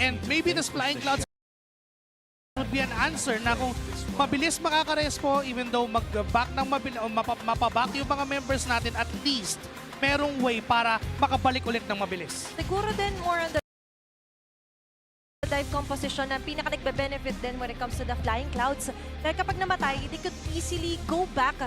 And maybe this Flying Clouds would be an answer na kung mabilis makaka-respo, even though mag-back ng mapaback yung mga members natin, at least merong way para makabalik ulit ng mabilis. Siguro din more on the dive composition na pinaka nagbe-benefit din when it comes to the Flying Clouds. Dahil kapag namatay, they could easily go back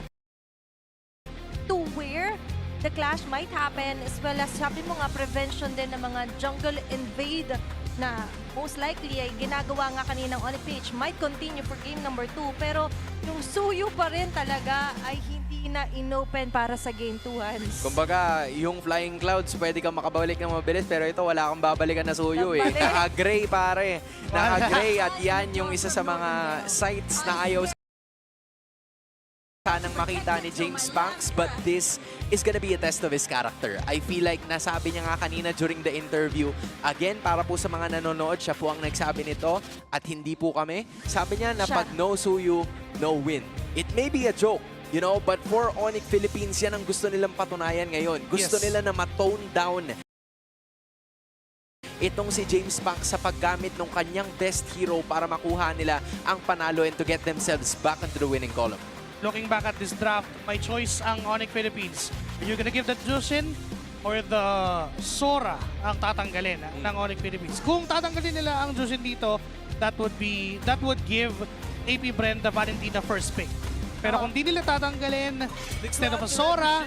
to where the clash might happen, as well as sabi mo nga prevention din ng mga jungle invade na most likely ay ginagawa nga kaninang Onyx PH might continue for game number 2, pero yung Suyu pa rin talaga ay hindi na inopen para sa game 2, Hans. Kumbaga, yung Flying Clouds, pwede kang makabalik ng mabilis, pero ito wala kang babalikan na Suyu eh. Nabalik. Naka-gray pare. Naka-gray at yan yung isa sa mga sites na ayaw sanang makita ni James Banks, but this is gonna be a test of his character. I feel like nasabi niya nga kanina during the interview, again, para po sa mga nanonood, siya po ang nagsabi nito at hindi po kami. Sabi niya na pag no Suyu, no win. It may be a joke, you know, but for Onyx Philippines, yan ang gusto nilang patunayan ngayon. Gusto nila na ma-tone down itong si James Banks sa paggamit ng kanyang best hero para makuha nila ang panalo and to get themselves back into the winning column. Looking back at this draft, my choice ang Onyx Philippines. Are you gonna give the Jushin or the Sora ang tatanggalin ng Onyx Philippines? Kung tatanggalin nila ang Jushin dito, that would give AP Bren the Valentina first pick. Pero kung di nila tatanggalin, instead of a Sora,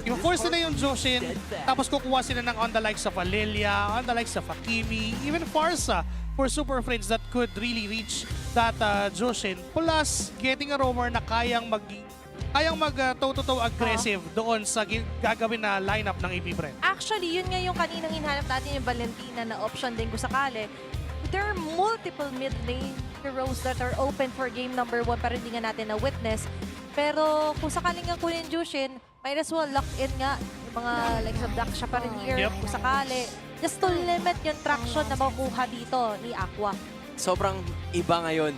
i-force nila yung Jushin, tapos kukuha sila ng on the likes of a Lilia, on the likes of a Kimi, even Farsa for Super Friends that could really reach that Jushin. Plus, getting a roamer na kayang mag toe-to-toe aggressive doon sa gagawin na lineup ng AP Bren. Actually, yun nga yung kaninang hinahanap natin yung Valentina na option din kung sakali. There are multiple mid lane heroes that are open for game number 1 para hindi nga natin na-witness. Pero kung sakaling nga kunin Jushin, might as well lock in nga yung mga like sa Daksha pa rin here kung sakali. Just to limit yung traction na makukuha dito ni Aqua. Sobrang iba ngayon.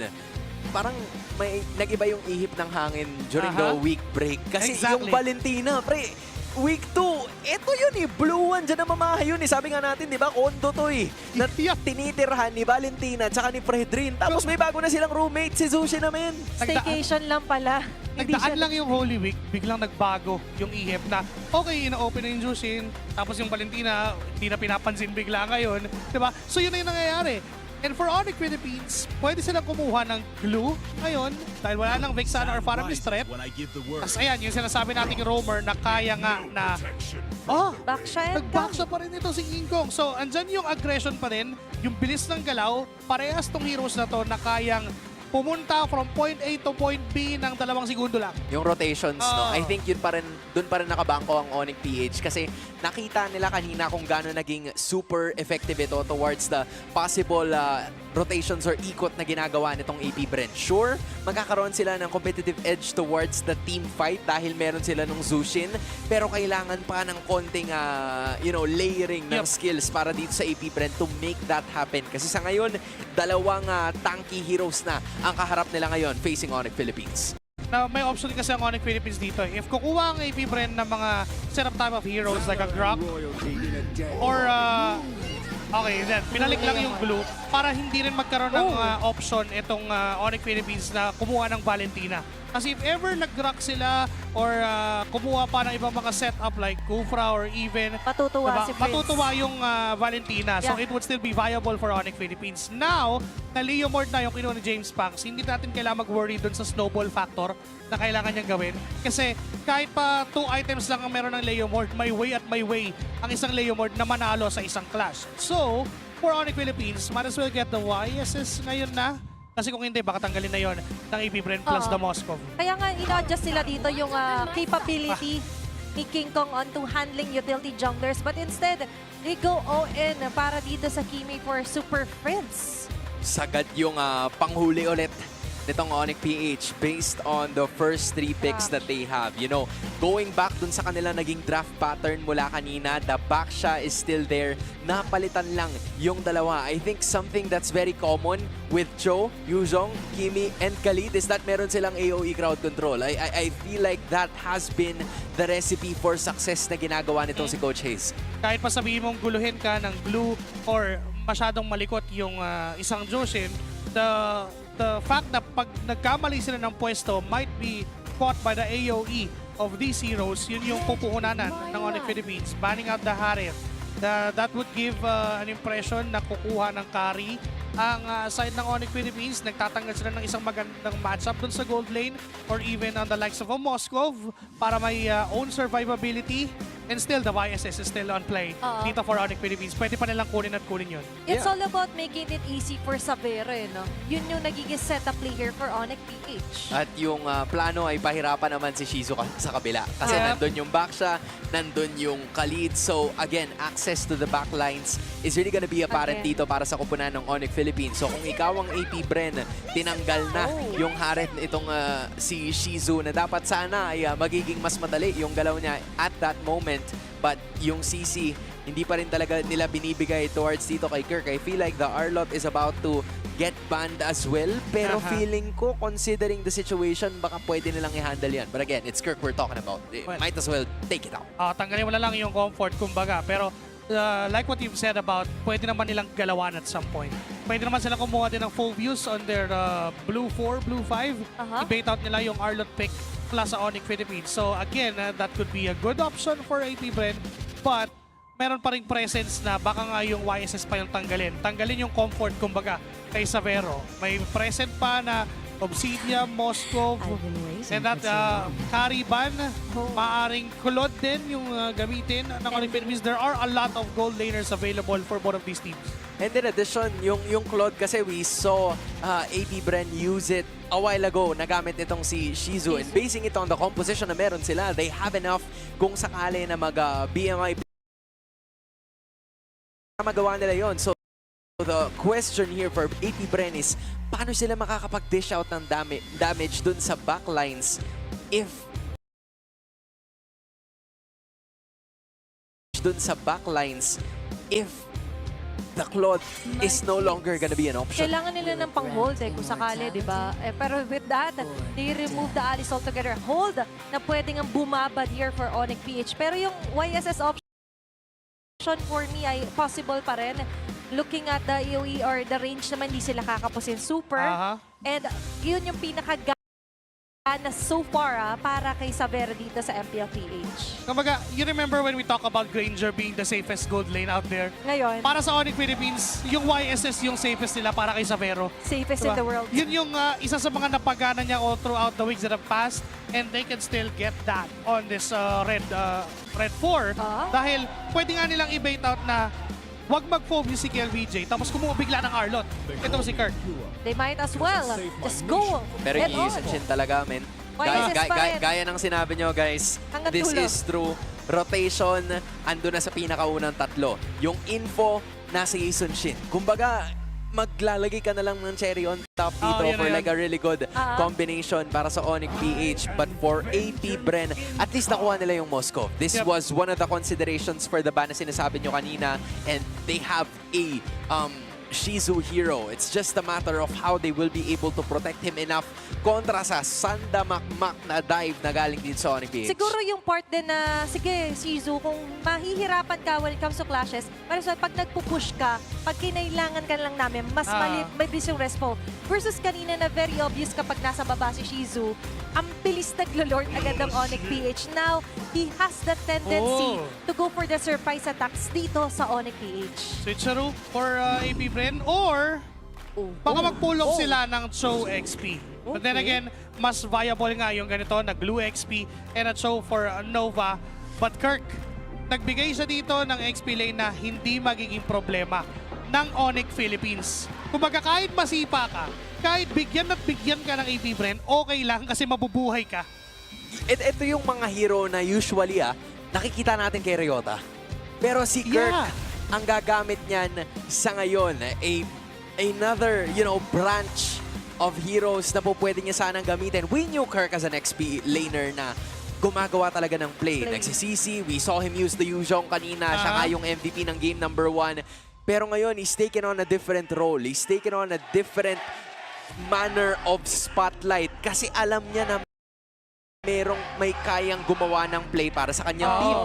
Parang may nag-iba yung ihip ng hangin during the week break. Kasi yung Valentina, pre, week 2, ito yun eh, blue one dyan na mamahay yun eh. Sabi nga natin, di ba, kondo to eh. Na tinitirhan ni Valentina at saka ni Fredrin. Tapos may bago na silang roommate, si Zushi naman. Staycation lang pala. Nagdaan lang yung Holy Week, biglang nagbago yung ihip na okay, ina-open na yung Jushin, tapos yung Valentina, hindi na pinapansin bigla ngayon. Diba? So yun na yung nangyayari. And for Onyx Philippines, pwede silang kumuha ng glue ngayon dahil wala nang Vexana or Faramis threat. Tapos ayan, yung sinasabi nating roamer na kaya nga na nag-back siya pa rin ito si King Kong. So andyan yung aggression pa rin, yung bilis ng galaw, parehas tong heroes na to na kayang pumunta from point A to point B ng 2 segundo lang. Yung rotations, no? I think yun pa rin, dun pa rin nakabangko ang Onyx PH kasi nakita nila kanina kung gaano naging super effective ito towards the possible rotations or ikot na ginagawa nitong AP Bren. Sure, magkakaroon sila ng competitive edge towards the team fight dahil meron sila nung Zushin, pero kailangan pa ng konting layering ng skills para dito sa AP Bren to make that happen. Kasi sa ngayon, dalawang tanky heroes na ang kaharap nila ngayon facing Onyx Philippines. Na may option din kasi ang Onyx Philippines dito. If kukuha ang AP Bren ng mga setup type of heroes like a Grok or okay, then pinalik lang yung blue para hindi rin magkaroon ng option itong Onyx Philippines na kumuha ng Valentina. Kasi if ever nag-Grok sila or kumuha pa ng ibang mga setup like Kufra or even Matutuwa si Prince. matutuwa yung Valentina. So it would still be viable for Onyx Philippines. Now, na Leomord na yung kinuha ni James Banks, hindi natin kailangan mag-worry dun sa snowball factor na kailangan niyang gawin. Kasi kahit pa 2 items lang ang meron ng Leomord, may way at may way ang isang Leomord na manalo sa isang clash. So, for Onyx Philippines, might as well get the YSS ngayon na. Kasi kung hindi, baka tanggalin na yon ng AP Bren plus the Moscow. Kaya nga, ina-adjust sila dito yung capability ni King Kong onto handling utility junglers. But instead, they go all in para dito sa Kimi for Super Friends. Sagad yung panghuli ulit nitong Onyx PH based on the first 3 picks that they have. You know, going back dun sa kanila naging draft pattern mula kanina, the Baksha is still there. Napalitan lang yung dalawa. I think something that's very common with Cho, Yuzhong, Kimi, and Khalid is that meron silang AoE crowd control. I feel like that has been the recipe for success na ginagawa nitong si Coach Hayes. Kahit pa sabihin mong guluhin ka ng blue or masyadong malikot yung isang Jushin, the fact na pag nagkamali sila ng pwesto might be caught by the AoE of these heroes, yun yung pupuhunanan ng Onyx Philippines. Banning out the Harith. That would give an impression na kukuha ng carry ang side ng Onyx Philippines. Nagtatanggal sila ng isang magandang matchup dun sa gold lane or even on the likes of a Moskov para may own survivability. And still, the YSS is still on play dito for Onyx Philippines. Pwede pa nilang kunin at kunin yun. It's all about making it easy for Savero, no? Yun yung nagiging setup player for Onyx PH. At yung plano ay pahirapan naman si Shizu sa kabila. Kasi Yep. nandun yung Baksha, nandun yung Khalid. So again, access to the backlines is really gonna be apparent Again. dito para sa kupunan ng Onyx Philippines. So kung ikaw ang AP Bren, tinanggal na yung Harith itong si Shizu na dapat sana ay magiging mas madali yung galaw niya at that moment. But yung CC, hindi pa rin talaga nila binibigay towards dito kay Kirk. I feel like the Arlot is about to get banned as well. Pero feeling ko, considering the situation, baka pwede nilang i-handle yan. But again, it's Kirk we're talking about. Well, Might as well take it out. Tanggalin mo na lang yung comfort, kumbaga. Pero like what you've said about, pwede naman nilang galawan at some point. Pwede naman silang kumuha din ng full views on their Blue 4, Blue 5. I-bait out nila yung Arlot pick plus sa Onyx Philippines. So again, that could be a good option for AP Bren. But meron pa ring presence na baka nga yung YSS pa yung tanggalin. Tanggalin yung comfort, kumbaga, kay Savero. May present pa na Obsidian, Moskov, and that carry ban, maaring Kulod din yung gamitin ng Onyx Philippines. There are a lot of gold laners available for both of these teams. And in addition, yung Claude kasi we saw AP Bren use it a while ago. Nagamit itong si Shizu. And basing it on the composition na meron sila, they have enough kung sakali na mag-BMI. Magawa nila yon. So the question here for AP Bren is, paano sila makakapag-dish out ng damage dun sa backlines if the Claude is no longer gonna be an option. Kailangan nila ng pang-hold kung sakali, di ba? Pero with that, they remove the Alice altogether. Hold na pwedeng ang bumabad here for Onyx PH. Pero yung YSS option for me ay possible pa rin. Looking at the AoE or the range naman, hindi sila kakapusin super. And yun yung pinakagana so far para kay Savero dito sa MPLPH. Kumbaga, you remember when we talk about Granger being the safest gold lane out there? Ngayon, Para sa Onyx Philippines, yung YSS yung safest nila para kay Savero. safest in the world. Yun yung isa sa mga napagana niya all throughout the weeks that have passed, and they can still get that on this red 4 dahil pwede nga nilang i-bait out na wag mag-phobia si KLVJ tapos kumuha bigla ng Arlot. Ito si Kirk. They might as well just go. Pero head yung on. Yushin talaga, men. YSS pa rin. Gaya ng sinabi nyo, guys, Hanggang this dulo. is true. Rotation, ando na sa pinakaunang tatlo. Yung info, nasa Yushin Shin. Kumbaga, maglalagay ka na lang ng cherry on top dito yun na for yun. like a really good combination para sa Onyx PH. But for AP Bren, at least nakuha nila yung Moskov. This was one of the considerations for the ban na sinasabi nyo kanina. And they have a Shizu hero. It's just a matter of how they will be able to protect him enough kontra sa Sanda Makmak na dive na galing din sa Onyx PH. Siguro yung part din na, sige, Shizu, kung mahihirapan ka when it comes to clashes, pero so, pag nagpupush ka, pag kinailangan ka lang namin, mas mabilis yung respo. Versus kanina na very obvious kapag nasa baba si Shizu, ang bilis naglo-lord agad ng Onyx PH. Now, he has the tendency to go for the surprise attacks dito sa Onyx PH. Switcheroo for AP Bren or baka magpulong sila ng Cho XP. But then again, mas viable nga yung ganito, nag-Blue XP and a Cho for Nova. But Kirk, nagbigay siya dito ng XP lane na hindi magiging problema ng Onyx Philippines. Kumbaga kahit masipa ka, kahit bigyan at bigyan ka ng AP Bren, okay lang kasi mabubuhay ka. Ito yung mga hero na usually nakikita natin kay Ryota. Pero si Kirk, ang gagamit niyan sa ngayon, another, branch of heroes na po pwede niya sanang gamitin. We knew Kirk as an XP laner na gumagawa talaga ng play. Nagsisisi, we saw him use the Yuzhong kanina. Siya nga yung MVP ng game number 1. Pero ngayon, he's taken on a different role. He's taken on a different manner of spotlight. Kasi alam niya na may kayang gumawa ng play para sa kanyang team.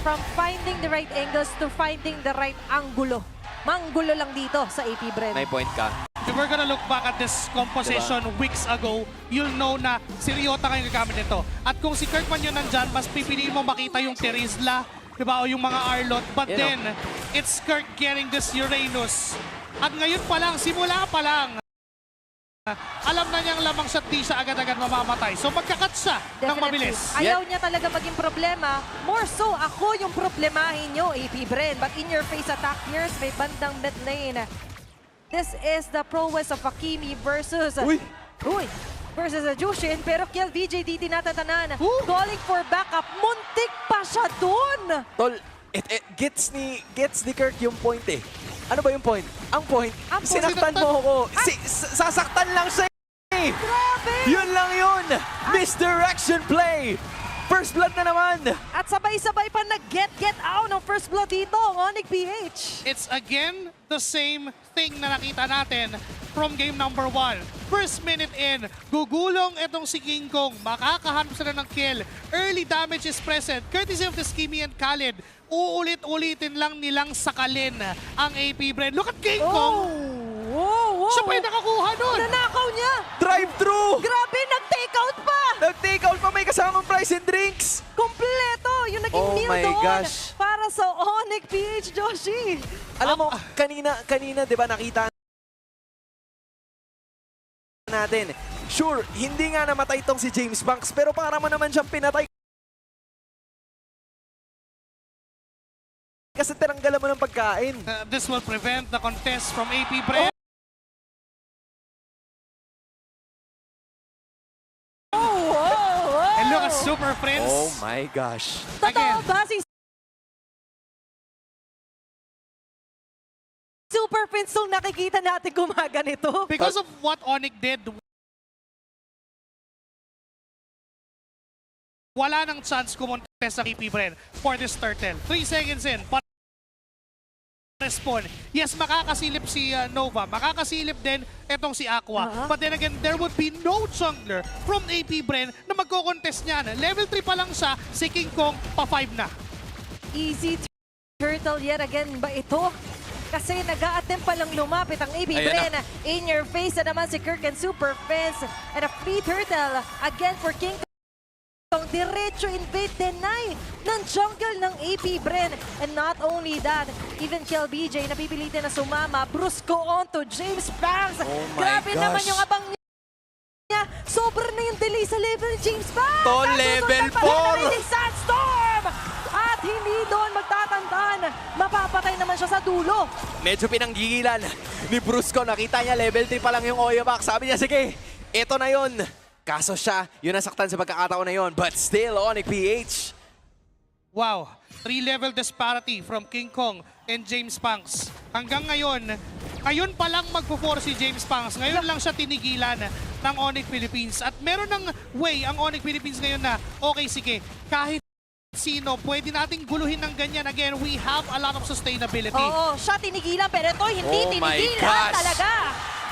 From finding the right angles to finding the right angulo manggulo lang dito sa AP Bren. May point ka. If we're gonna look back at this composition weeks ago, you'll know na si Ryota kayo gagamit nito. At kung si Kirkman yun nandyan, mas pipiliin mo makita yung Terizla, di ba, o yung mga Arlot. But You know. then, it's Kirk getting this Uranus. At ngayon pa lang, simula pa lang, alam na niyang lamang shot di siya agad-agad mamamatay. So magkakat siya ng mabilis. Ayaw niya talaga maging problema. More so, ako yung problemahin nyo, AP Bren. But in your face attack here, may bandang mid lane. This is the prowess of Hakimi versus... Uy! Versus Jushin. Pero Kiel VJ di tinatatanan. Ooh. Calling for backup. Muntik pa siya dun! Tol, gets ni Kirk yung point eh. Ano ba yung point? Ang point, Ang point. sinaktan mo ako. Sasaktan lang siya eh. Grabe! Yun lang yun. Misdirection play. First blood na naman. At sabay-sabay pa nag-get out ng first blood dito, Onyx PH. It's again the same thing na nakita natin from game number 1. First minute in, gugulong itong si King Kong. Makakahanap sila ng kill. Early damage is present. Courtesy of the Skimmy and Khalid. Uulit-ulitin lang nilang sakalin ang AP Bren. Look at King Kong! Wow! Siya pa yung nakakuha nun! Nanakaw niya! Drive-thru. Grabe, nag-take out pa! Nag-take out pa, may kasamang price and drinks. Kompleto! Yung naging Oh meal my doon gosh. para sa Onyx PH, Joshi. Alam mo, kanina 'di ba nakita natin. Sure, hindi nga namatay tong si James Banks, pero para mo naman siyang pinatay. Kasi tinanggalan mo ng pagkain. This will prevent the contest from AP Bren. And look at Super Friends. Oh my gosh. Totoo Again. ba si Super Prince yung nakikita natin gumaganito? Because of what Onyx did, wala nang chance kumontest sa AP Bren for this turtle. 3 seconds in, but respawn. Yes, makakasilip si Nova. Makakasilip din etong si Aqua. But then again, there would be no jungler from AP Bren na magko-contest niyan. Level 3 pa lang siya, si King Kong pa 5 na. Easy turtle yet again ba ito? Kasi nag-a-attempt pa lang lumapit ang AP Ayan Bren. In your face na naman si Kirk and Super Fence. And a free turtle again for King Kong. Diretso invade, deny ng jungle ng AP Bren. And not only that, even Kiel BJ napipilitin na sumama. Brusco onto James Banks. Oh my Grabe gosh. naman yung abang niya. Sobra na yung delay sa level ni James Banks. Tol, At level susunod pa rin 4. na rin si Sandstorm. At hindi doon magtatantan. Mapapatay naman siya sa dulo. Medyo pinanggigilan ni Brusco. Nakita niya level 3 pa lang yung Oyabak. Sabi niya, sige, ito na yun. Kaso siya, yun nasaktan sa pagkakataon na yun. But still, Onyx PH. Wow, 3-level disparity from King Kong and James Pangs. Hanggang ngayon pa lang magpo-4 si James Pangs. Ngayon lang siya tinigilan ng Onyx Philippines. At meron ng way ang Onyx Philippines ngayon na, okay, sige, kahit sino, pwede nating guluhin ng ganyan. Again, we have a lot of sustainability. Oo, siya tinigilan pero ito hindi Oh my tinigilan gosh. talaga.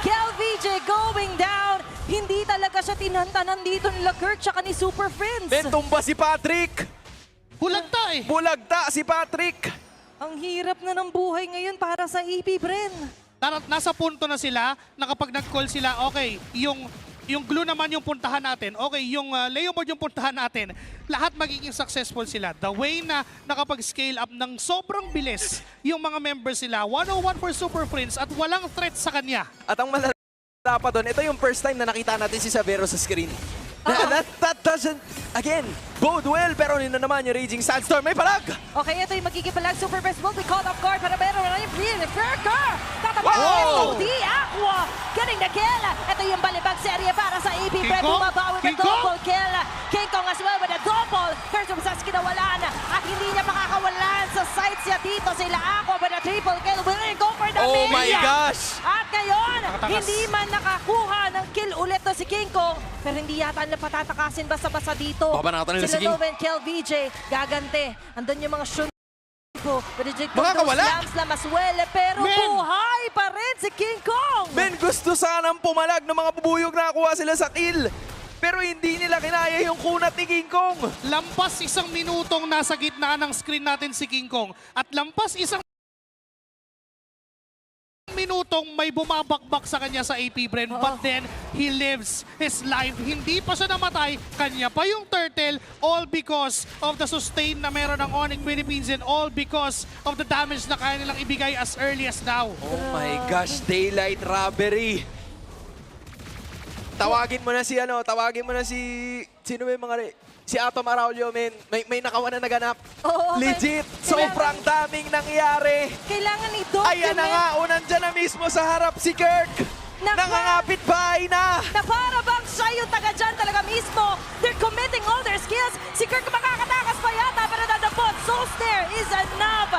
Kiel VJ going down. Hindi talaga siya tinantanan dito nila Kirk tsaka ni Super Friends. Then tumba si Patrick. Bulagta eh. Bulagta si Patrick. Ang hirap na ng buhay ngayon para sa AP Bren. Nasa punto na sila na kapag nag-call sila, okay, yung glue naman yung puntahan natin, okay, yung Leomord yung puntahan natin, lahat magiging successful sila. The way na nakapag-scale up ng sobrang bilis yung mga members sila, 101 for Super Friends at walang threat sa kanya. At ang malala pa doon, ito yung first time na nakita natin si Savero sa screen. That doesn't, again, bode well. Pero nino naman yung Raging Sandstorm. May palag! Okay, ito yung magiging palag. Super Friends will be caught off guard para meron na yung clear ni Ferker. Tatabang Wow! ito, di Aqua. Getting the kill. Ito yung balibag serye para sa AP King Bren. Kong? Bumabawi King ng double kill. King Kong as well with a double. Curse of Sasuke nawalan. At hindi niya makakawalan sa sights niya dito. Sila Aqua with a triple kill. Will go for the Oh mid. my gosh! At ngayon, Nakatakas. hindi man nakakuha ng kill ulit to si King Kong. Pero hindi yata na patatakasin basta-basta dito. Babanatan nila si Sila King. Love and Kiel VJ, gagante. Andun yung mga shun po. Makakawala? Slam as well. Pero Men! buhay pa rin si King Kong. Men, gusto sanang pumalag ng mga bubuyog na nakuha sila sa kill. Pero hindi nila kinaya yung kunat ni King Kong. Lampas 1 minutong nasa gitna ng screen natin si King Kong at lampas 1 minutong may bumabakbak sa kanya sa AP Bren, but then he lives his life. Hindi pa siya namatay, kanya pa yung turtle, all because of the sustain na meron ng Onyx Philippines and all because of the damage na kaya nilang ibigay as early as now. Oh my gosh, Daylight Robbery. Tawagin mo na si sino ba yung mga si Atom Araulio, men. May nakawan na naganap. Oo, Legit, sobrang daming nangyari. Kailangan i-document. Ayan na nga, nandyan na mismo sa harap si Kirk. Nangangapit bahay na. Na para bang siya yung taga dyan talaga mismo. They're committing all their skills. Si Kirk makakatakas pa yata pero nadapot. Solstair is enough.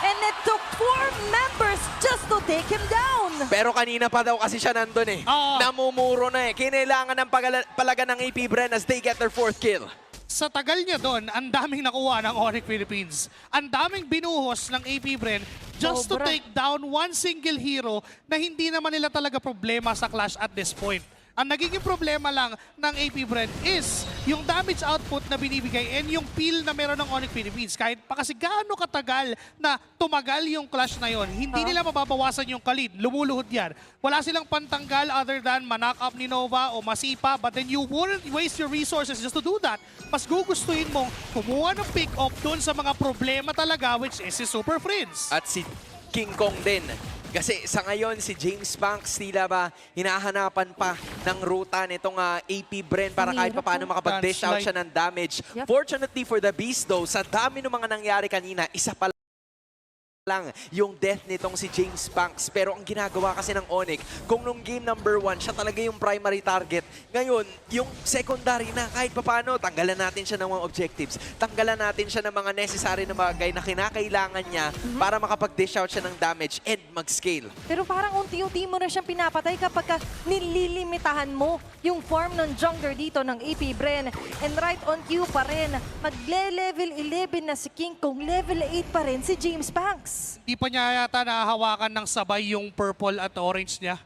And it took 4 members just to take him down. Pero kanina pa daw kasi siya nandun eh. Oo. Namumuro na eh. Kinailangan ng palaga ng AP Bren as they get their 4th kill. Sa tagal niya doon, ang daming nakuha ng Onyx Philippines. Ang daming binuhos ng AP Bren just to Sobra. take down one single hero na hindi naman nila talaga problema sa clash at this point. Ang nagiging problema lang ng AP Bren is yung damage output na binibigay and yung peel na meron ng Onyx Philippines. Kahit pa kasi gaano katagal na tumagal yung clash na yon, hindi nila mababawasan yung kalid. Lumuluhod yan. Wala silang pantanggal other than ma-knock up ni Nova o masipa, but then you wouldn't waste your resources just to do that. Mas gugustuhin mong kumuha ng pick-up doon sa mga problema talaga, which is si Super Friends. At si King Kong din. Kasi sa ngayon, si James Banks tila ba hinahanapan pa ng ruta nitong AP Bren para kahit pa paano makapag-dish out siya ng damage. Yep. Fortunately for the Beast though, sa dami ng mga nangyari kanina, isa pa lang yung death nitong si James Banks. Pero ang ginagawa kasi ng Onyx, kung nung game number 1, siya talaga yung primary target. Ngayon, yung secondary na kahit paano, tanggalan natin siya ng mga objectives. Tanggalan natin siya ng mga necessary na bagay na kinakailangan niya para makapag-dish out siya ng damage and mag-scale. Pero parang unti-unti mo na siyang pinapatay kapag nililimitahan mo yung form ng jungler dito ng AP Bren. And right on cue pa rin, magle-level 11 na si King Kong, level 8 pa rin si James Banks. Hindi pa niya yata nahahawakan ng sabay yung purple at orange niya.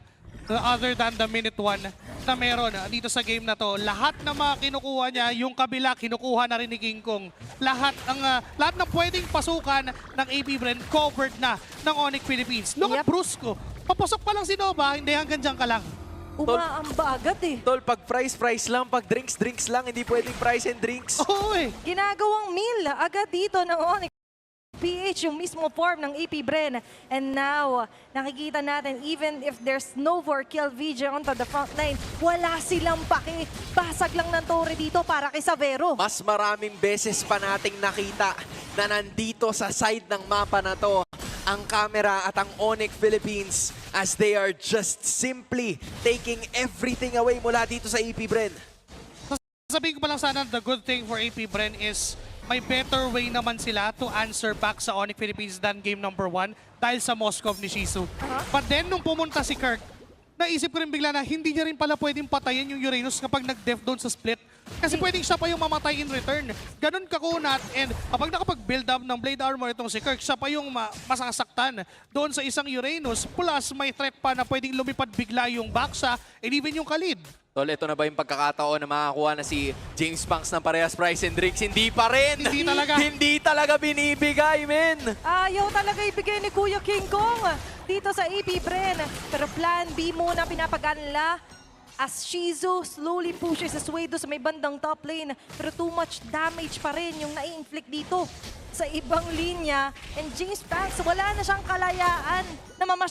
Other than the minute 1 na meron dito sa game na to, lahat na mga kinukuha niya, yung kabila kinukuha na rin ni King Kong. Lahat ng pwedeng pasukan ng AP Bren covered na ng Onyx Philippines. Look at Yep. Brusco. Papasok pa lang si Nova, hindi hanggang dyan ka lang. Umaamba agad eh. Tol, pag price lang. Pag drinks lang. Hindi pwedeng price and drinks. Oo eh. Ginagawang meal agad dito ng Onyx PH, yung mismo form ng AP Bren. And now, nakikita natin, even if there's no more kill video onto the front line, wala silang paki. Basag lang ng tore dito para kay Savero. Mas maraming beses pa nating nakita na nandito sa side ng mapa na to ang camera at ang Onyx Philippines as they are just simply taking everything away mula dito sa AP Bren. Sabihin ko pa lang sana, the good thing for AP Bren is may better way naman sila to answer back sa Onyx Philippines than game number 1 dahil sa Moskov ni Shizu. But then, nung pumunta si Kirk, naisip ko rin bigla na hindi niya rin pala pwedeng patayin yung Uranus kapag nag-def doon sa split. Kasi pwedeng siya pa yung mamatay in return. Ganun kakunat. And kapag nakapag-build up ng Blade Armor itong si Kirk, siya pa yung masasaktan doon sa isang Uranus. Plus, may threat pa na pwedeng lumipad bigla yung Baksa and even yung Khalid. Tol, ito na ba yung pagkakataon na makakuha na si James Banks ng parehas price and drinks? Hindi pa rin! Hindi talaga. Hindi talaga binibigay, men! Ayaw talaga ibigay ni Kuya King Kong dito sa AP Bren. Pero plan B muna pinapagana nila as Shizu slowly pushes his way doon sa may bandang top lane. Pero too much damage pa rin yung nai-inflict dito sa ibang linya. And James Banks, wala na siyang kalayaan